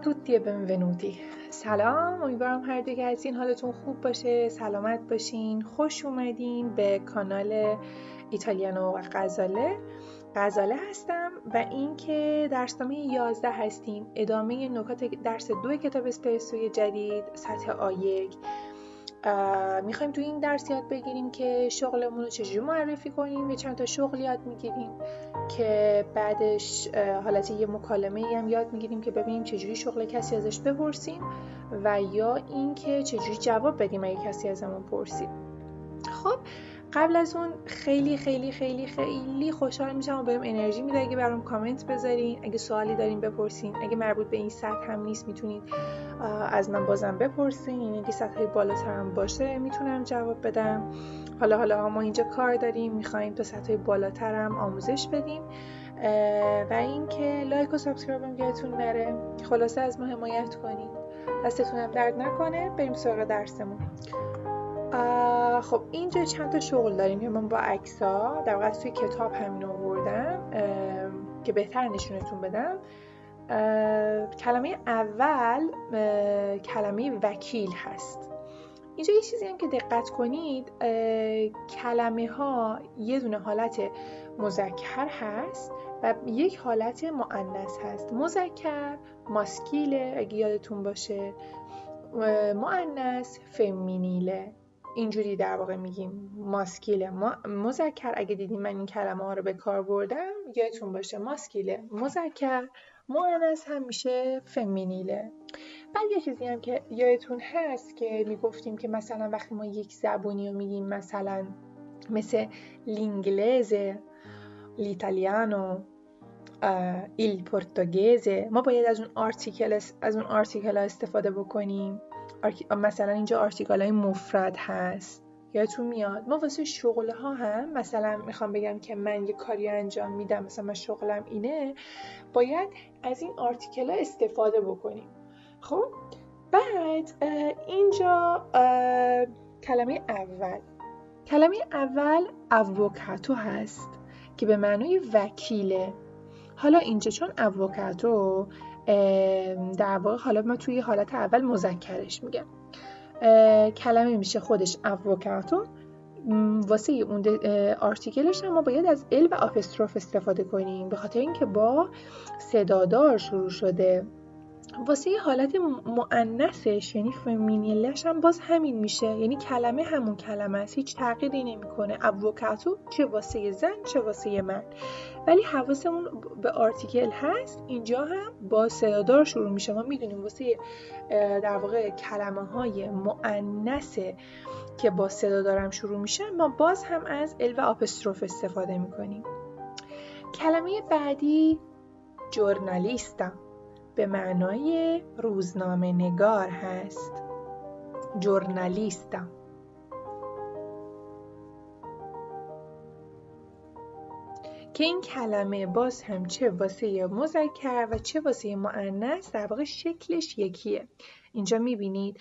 tutti e benvenuti. سلام، امیدوارم هر دو که هستین حالتون خوب باشه، سلامت باشین. خوش اومدین به کانال ایتالیانو و غزاله هستم و این که درسنامه 11 هستیم، ادامه نکات درس 2 کتاب اسپرسوی جدید سطح آ1. میخوایم تو این درس یاد بگیریم که شغلمون رو چجوری معرفی کنیم، یه چند تا شغل یاد میگیریم که بعدش حالت یه مکالمه هم یاد میگیریم که ببینیم چجوری شغل کسی ازش بپرسیم و یا این که چجوری جواب بدیم اگه کسی ازمون پرسید. خب قبل از اون خیلی خیلی خیلی خیلی خوشحال میشم و بهم انرژی میده اگه برام کامنت بذارین، اگه سوالی دارین بپرسین، اگه مربوط به این سطح هم نیست میتونید از من بازم بپرسین، یعنی اگه سطح‌های بالاتر هم باشه میتونم جواب بدم. حالا ما اینجا کار داریم، میخوایم تا سطح‌های بالاتر هم آموزش بدیم و اینکه لایک و سابسکرایب هم یادتون نره. خلاصه از ما حمایت کنین، دستتون هم درد نکنه. بریم سراغ درسمون. خب اینجا چند تا شغل داریم که من با عکس‌ها در واقع توی کتاب همین آوردم که بهتر نشونتون بدم. کلمه اول کلمه وکیل هست. اینجا یه چیزی هم که دقت کنید، کلمه ها یه دونه حالت مذکر هست و یک حالت مؤنث هست. مذکر ماسکیله اگه یادتون باشه، مؤنث فمینیله. اینجوری در واقع میگیم ماسکیله مذکر. اگه دیدین من این کلمه ها رو به کار بردم یادتون باشه ماسکیله مذکر، مؤنث هم میشه فمینیله. بعد یه چیزی هم که یادتون هست که میگفتیم که مثلا وقتی ما یک زبونی رو میگیم، مثلا مثل لینگلیزه، لیتالیانو، ایل پورتوگیزه، ما باید از اون آرتیکل استفاده بکنیم. مثلا اینجا آرتیکل های مفرد هست، یادتون میاد. ما واسه شغل ها هم مثلا میخوام بگم که من یه کاری انجام میدم، مثلا من شغلم اینه، باید از این آرتیکل ها استفاده بکنیم. خب بعد اینجا کلمه اول اووکاتو هست که به معنای وکیله. حالا اینجا چون اووکاتو در واقع حالا من توی حالت اول مذکرش میگم، کلمه میشه خودش اووکاتو. واسه اون آرتیکلش هم ما باید از ال و آپستروف استفاده کنیم به خاطر اینکه با صدادار شروع شده. واسه حالت مؤنثش یعنی فمینیلش هم باز همین میشه، یعنی کلمه همون کلمه است، هیچ تغییری نمیکنه. اووکاتو چه واسه زن چه واسه مرد، ولی حواسمون به آرتیکل هست. اینجا هم با صدادار شروع میشه. ما میدونیم واسه در واقع کلمه های مؤنث که با صدادارم شروع میشه ما باز هم از ال و آپستروف استفاده میکنیم. کلمه بعدی ژورنالیستا به معنای روزنامه نگار هست. ژورنالیستا. که این کلمه باز هم چه واسه مذکر و چه واسه مؤنث در واقع شکلش یکیه، اینجا میبینید.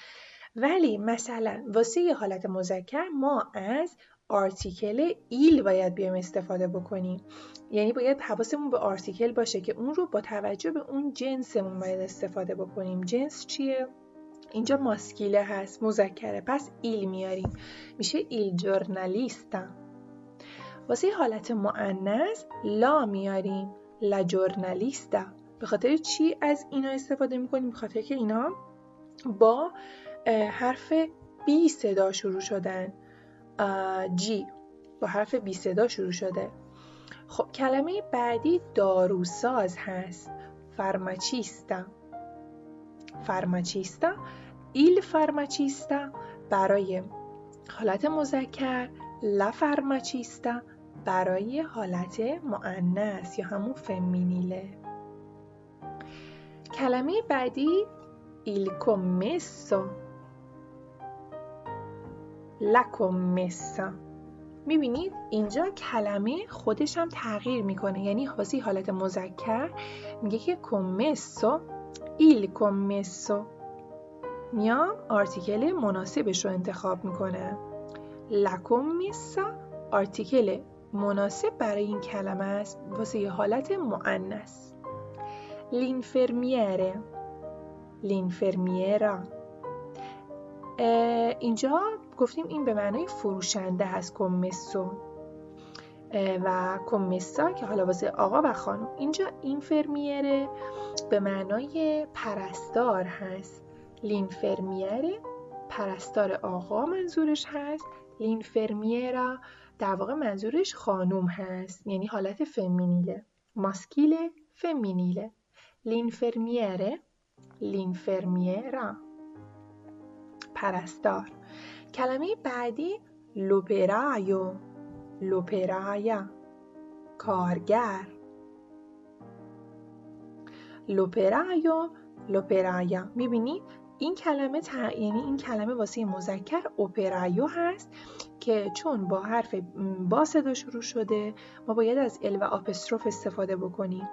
ولی مثلا واسه یه حالت مذکر ما از آرتیکل ایل باید بیایم استفاده بکنیم، یعنی باید حواسمون به آرتیکل باشه که اون رو با توجه به اون جنسمون باید استفاده بکنیم. جنس چیه؟ اینجا ماسکیله هست، مذکره، پس ایل میاریم، میشه ایل ژورنالیستا. واسه حالت مؤنث لا میاریم، لا ژورنالیستا. به خاطر چی از اینا استفاده میکنیم؟ به خاطر که اینا با حرف بی صدا شروع شدن، جی با حرف بی صدا شروع شده. خب کلمه بعدی داروساز هست. فرماچیستا ایل فرماچیستا برای حالت مذکر، لا فرماچیستا برای حالت مؤنث یا همون فمینیله. کلمه بعدی il commesso، la commessa. میبینید اینجا کلمه خودش هم تغییر میکنه، یعنی واسه حالت مذکر میگه که commesso، il commesso، میام آرتیکل مناسبش رو انتخاب میکنه. la commessa آرتیکل مناسب برای این کلمه است واسه حالت مؤنث. l'infermiere l'infermiera. اینجا گفتیم این به معنای فروشنده هست، کمسو و کمسا که حالا واسه آقا و خانم. اینجا اینفرمیره به معنای پرستار هست. لینفرمیره پرستار آقا منظورش هست. لینفرمیرا در واقع منظورش خانوم هست، یعنی حالت فمینیله، ماسکیله فمینیله. لینفرمیره لینفرمیرا پرستار. کلمه بعدی لوپرایو لوپرایا کارگر. لوپرایو لوپرایا. میبینی این کلمه یعنی این کلمه واسه مذکر اپرایو هست که چون با حرف با صدا شروع شده ما باید از ال و آپستروف استفاده بکنیم.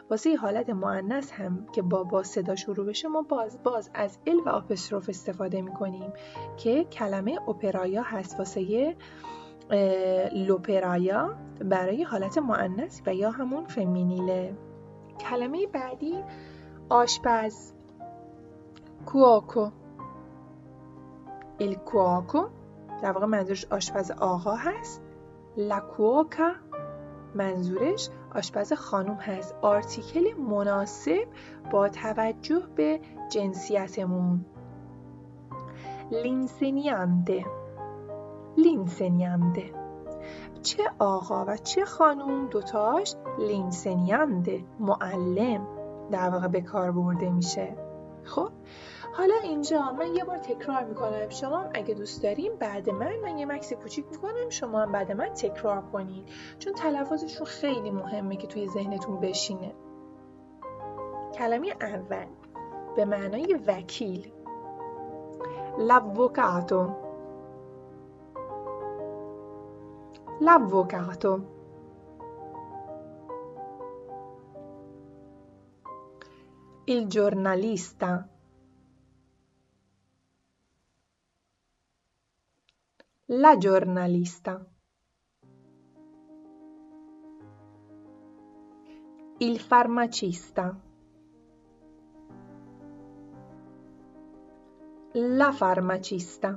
واسه حالت مؤنث هم که با صدا شروع بشه ما باز از ال و آپستروف استفاده میکنیم که کلمه اپرایا هست واسه لوپرایا برای حالت مؤنث و یا همون فمینیله. کلمه بعدی آشپز کوآکو. الکوآکو در واقع منظورش آشپز آقا هست. لاکوآکا منظورش آشپز خانم هست. آرتیکل مناسب با توجه به جنسیتمون. لینسینیانده لینسینیانده. چه آقا و چه خانم دوتاش لینسینیانده معلم در واقع به کار برده میشه. خب حالا اینجا من یه بار تکرار میکنم، شما اگه دوست داریم بعد من یه مکس کوچیک میکنم، شما هم بعد من تکرار کنید چون تلفظشون خیلی مهمه که توی ذهنتون بشینه. کلمه اول به معنای وکیل l'avvocato l'avvocato. Il giornalista la giornalista. Il farmacista la farmacista.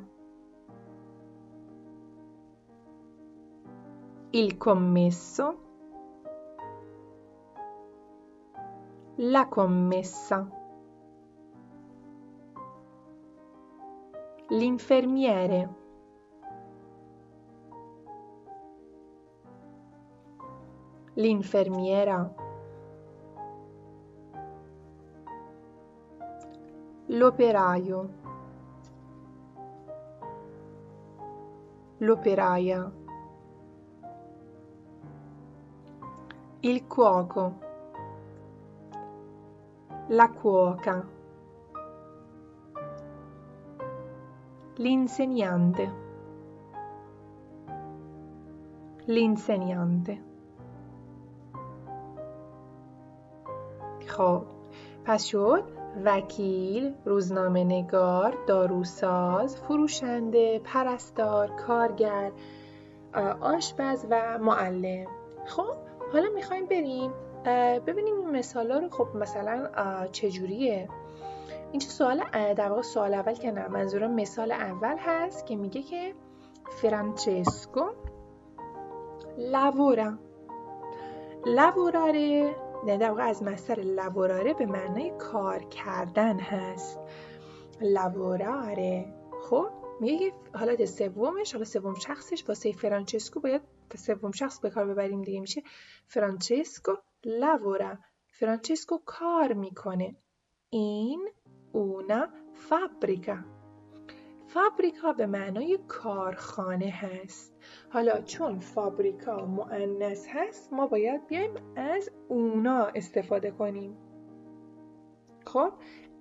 Il commesso la commessa. L'infermiere l'infermiera. L'operaio l'operaia. Il cuoco la cuoca. L'insegnante l'insegnante. خب پس شد وکیل، روزنامه نگار، داروساز، فروشنده، پرستار، کارگر، آشپز و معلم. خب حالا میخوایم بریم ببینیم این مثالا رو. خب مثلا چجوریه؟ اینجا سوال در واقع سوال اول که نه، منظورم مثال اول هست که میگه که فرانچسکو lavora. lavorare نه در واقع از مصدر lavorare به معنای کار کردن هست. lavorare. خب میگه حالت سومش، حالا سوم شخصش واسه فرانچسکو باید سوم شخص به کار ببریم دیگه، میشه فرانچسکو lavora. فرانچسکو کار میکنه. این اونا فابریکا. فابریکا به معنای کارخانه هست. حالا چون فابریکا مؤنث هست ما باید بیایم از اونا استفاده کنیم. خب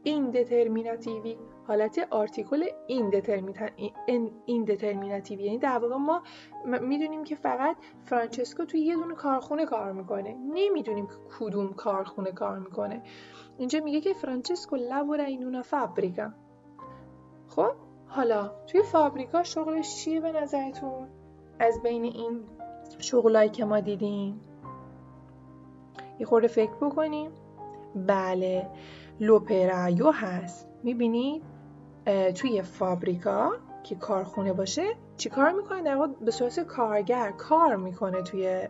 ایندترمیناتیوی حالت آرتیکل ایندترمیناتیوی، یعنی در واقع ما میدونیم که فقط فرانچسکو توی یه دونه کارخونه کار میکنه، نمیدونیم که کدوم کارخونه کار میکنه. اینجا میگه که فرانچسکو lavora in una fabbrica. خب حالا توی فابریکا شغلش چیه به نظرتون؟ از بین این شغلایی که ما دیدیم یه خورده فکر بکنیم. بله، لوپرایو هست. میبینید توی فابریکا که کارخونه باشه چی کار میکنه؟ در واقع به صورت کارگر کار میکنه توی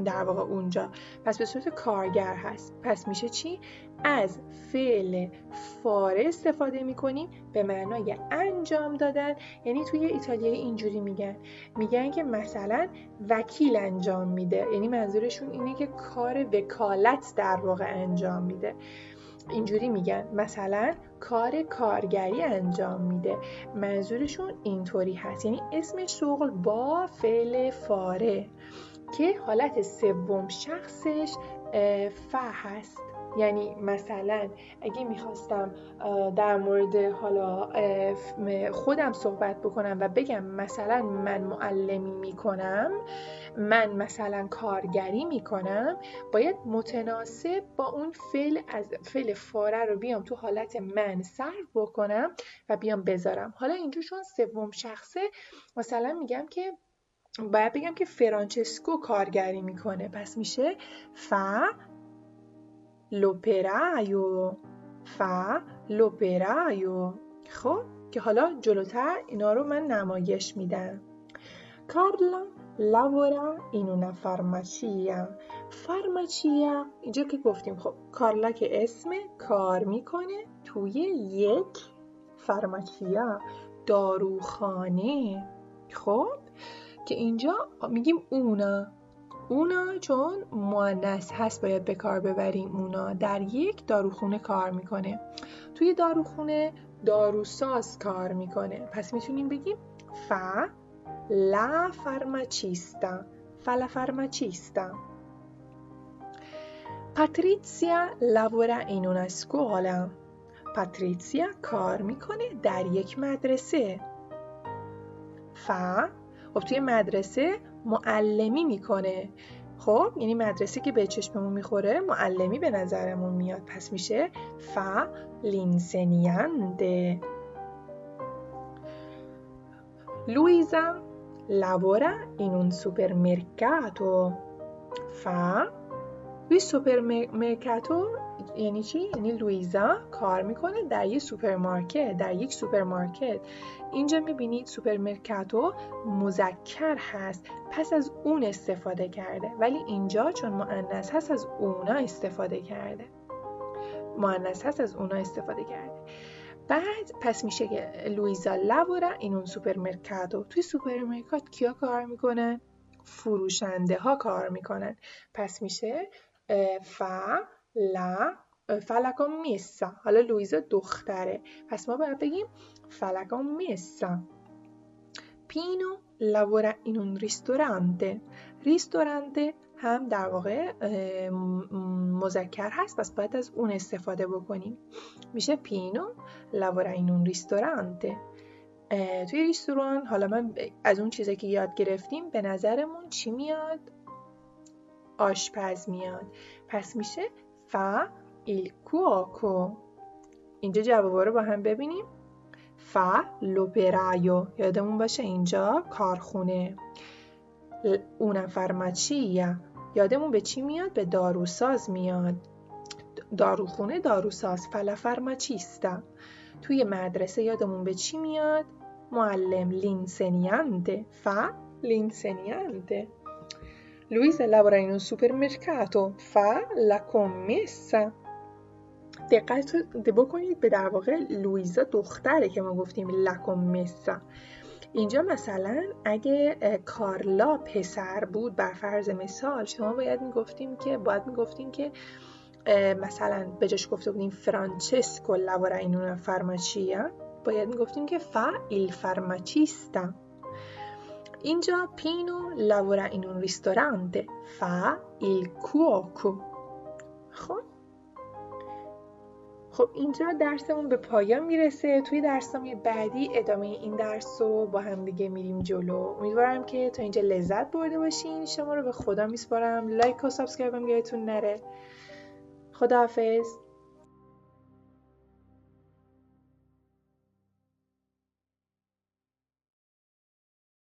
در واقع اونجا، پس به صورت کارگر هست. پس میشه چی؟ از فعل فاره استفاده میکنیم به معنای انجام دادن. یعنی توی ایتالیایی اینجوری میگن که مثلا وکیل انجام میده، یعنی منظورشون اینه که کار وکالت در واقع انجام میده. اینجوری میگن مثلا کار کارگری انجام میده، منظورشون اینطوری هست. یعنی اسم شغل با فعل فاره که حالت سوم شخصش ف هست. یعنی مثلا اگه میخواستم در مورد حالا خودم صحبت بکنم و بگم مثلا من معلمی میکنم، من مثلا کارگری میکنم، باید متناسب با اون فعل از فعل فاره رو بیام تو حالت من صرف بکنم و بیام بذارم. حالا اینجا چون سوم شخصه مثلا میگم که باید بگم که فرانچسکو کارگری میکنه، پس میشه فا لوپرایو. خب که حالا جلوتر اینا رو من نمایش میدم. کارلا لابورا این una farmacia. فارماچیا اینجا که گفتیم خب کارلا که اسم کار میکنه توی یک فارماچیا داروخانه. خب که اینجا میگیم اونا چون مؤنث هست باید به کار ببریم. اونا در یک داروخونه کار میکنه. توی داروخونه داروساز کار میکنه، پس میتونیم بگیم la farmacista. Patrizia lavora in una scuola. پاتریسیا کار میکنه در یک مدرسه. خب توی مدرسه معلمی میکنه. خب یعنی مدرسه که به چشممون میخوره معلمی به نظرمون میاد، پس میشه l'insegnante. Luisa lavora in un supermercato. توی سوپرمرکاتو یعنی چی؟ یعنی لویزا کار میکنه در یک سوپرمارکت. اینجا میبینید سوپرمرکاتو مذکر هست، پس از اون استفاده کرده، ولی اینجا چون مؤنث هست از اونا استفاده کرده. بعد پس میشه که لویزا لابورا این اون سوپرمرکاتو. توی سوپرمرکات کیا کار میکنن؟ فروشنده ها کار میکنن، پس میشه فلا کمیسا. حالا لویزا دختره، پس ما باید بگیم فلا کمیسا. پینو لابورا این اون ریستورانته هم در واقع مذکر هست، پس باید از اون استفاده بکنیم. میشه پینو لابورا این اون ریستورانته. توی رستوران حالا من از اون چیزی که یاد گرفتیم به نظرمون چی میاد؟ آشپز میاد، پس میشه il cuoco. اینجا جوابا رو با هم ببینیم. l'operaio یادمون باشه اینجا کارخونه. una farmacia یادمون به چی میاد؟ به داروساز میاد. داروخونه داروساز. la farmacista. توی مدرسه یادمون به چی میاد؟ معلم. l'insegnante. l'insegnante. Luisa lavora in un supermercato. la commessa. دقت بکنید به در واقع لویزا دختره که ما گفتیم la commessa. اینجا مثلا اگه کارلا پسر بود بر فرض مثال، شما باید میگفتیم که مثلا به جاش گفته بودیم فرانچسکو لابورا این اون فارماچیا، باید میگفتیم که il farmacista. اینجا پینو لابورا این اون ریستورانته. il cuoco. خب اینجا درسمون به پایان میرسه. توی درس‌های بعدی ادامه این درس رو با هم دیگه میریم جلو. امیدوارم که تا اینجا لذت برده باشین. شما رو به خدا میسپارم. لایک و سابسکرایب هم یادتون نره. خداحافظ.